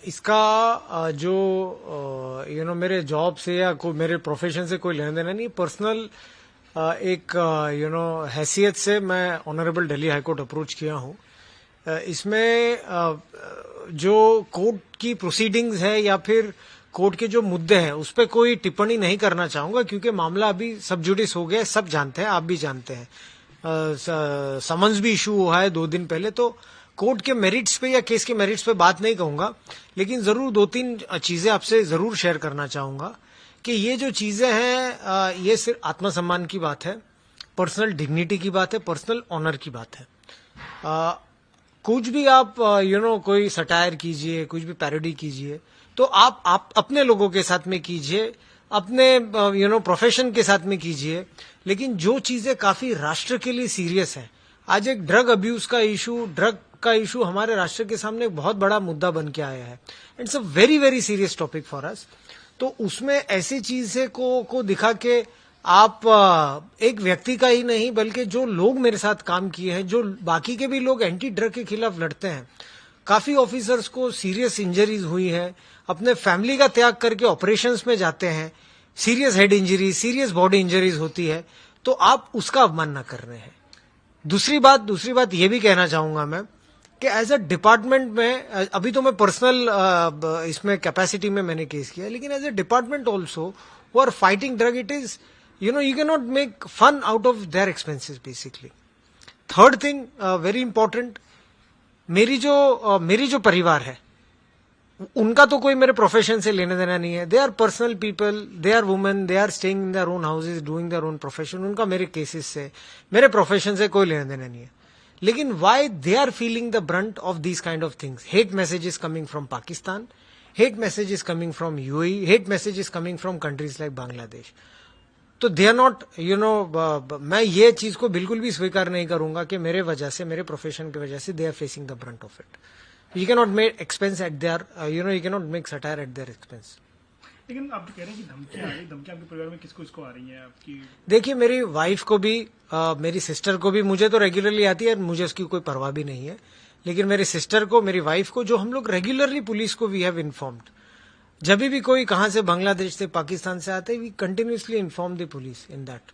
इसका जो मेरे जॉब से या मेरे प्रोफेशन से कोई लेना देना नहीं, पर्सनल एक हैसियत से मैं honourable Delhi high court approach किया हूँ। इसमें जो कोर्ट की प्रोसीडिंग्स है या फिर कोर्ट के जो मुद्दे हैं उस पर कोई टिप्पणी नहीं करना चाहूंगा, क्योंकि मामला अभी सब जुडिस हो गया, सब जानते हैं, आप भी जानते हैं। समन्स भी इशू हुआ है 2 दिन पहले, तो कोर्ट के मेरिट्स पे या केस के मेरिट्स पे बात नहीं कहूंगा, लेकिन जरूर 2-3 चीजें आपसे जरूर शेयर करना चाहूंगा कि ये जो चीजें हैं ये सिर्फ आत्मसम्मान की बात है, पर्सनल डिग्निटी की बात है, पर्सनल ऑनर की बात है। कुछ भी आप कोई सटायर कीजिए, कुछ भी पैरोडी कीजिए, तो आप अपने लोगों के साथ में कीजिए, अपने प्रोफेशन के साथ में कीजिए, लेकिन जो चीजें काफी राष्ट्र के लिए सीरियस है, आज एक ड्रग अब्यूज का इशू हमारे राष्ट्र के सामने एक बहुत बड़ा मुद्दा बन के आया है। It's a very very serious topic for us. तो उसमें ऐसी चीजें को दिखा के आप एक व्यक्ति का ही नहीं बल्कि जो लोग मेरे साथ काम किए हैं, जो बाकी के भी लोग एंटी ड्रग के खिलाफ लड़ते हैं, काफी ऑफिसर्स को सीरियस इंजरीज हुई है, अपने फैमिली का त्याग करके ऑपरेशंस में जाते हैं, serious head injuries, serious body injuries होती है, तो आप उसका अवमानना कर रहे हैं। दूसरी बात ये भी कहना चाहूंगा मैं कि एज अ डिपार्टमेंट में, अभी तो मैं पर्सनल इसमें कैपेसिटी में मैंने केस किया, लेकिन as a department also who are fighting drug, it is you can not make fun out of their expenses basically. Third thing very important, मेरी जो परिवार है उनका तो कोई मेरे प्रोफेशन से लेने देना नहीं है। They are personal people, they are women, they are staying in their own houses, doing their own profession. उनका मेरे केसेस से, मेरे प्रोफेशन से कोई लेना देना नहीं है। लेकिन why they are feeling the brunt of these kind of things? Hate messages coming from Pakistan, hate messages coming from UAE, hate messages coming from countries like Bangladesh. तो दे आर नॉट मैं ये चीज को बिल्कुल भी स्वीकार नहीं करूंगा कि मेरे वजह से, मेरे प्रोफेशन की वजह से they are facing the brunt of it. You cannot make expense at their, you cannot make satire at their expense. लेकिन आप कह रहे हैं कि धमकियां आ रही, धमकियां आपके परिवार में किसको आ रही हैं आपकी? देखिए, मेरी वाइफ को भी, मेरी सिस्टर को भी, मुझे तो रेगुलरली आती है, मुझे उसकी कोई परवाह भी नहीं है, लेकिन मेरी सिस्टर को, मेरी वाइफ को, जो हम लोग रेगुलरली पुलिस को वी हैव इन्फॉर्म्ड, जब भी कोई कहां से बांग्लादेश से, पाकिस्तान से आते, we continuously inform the police in that.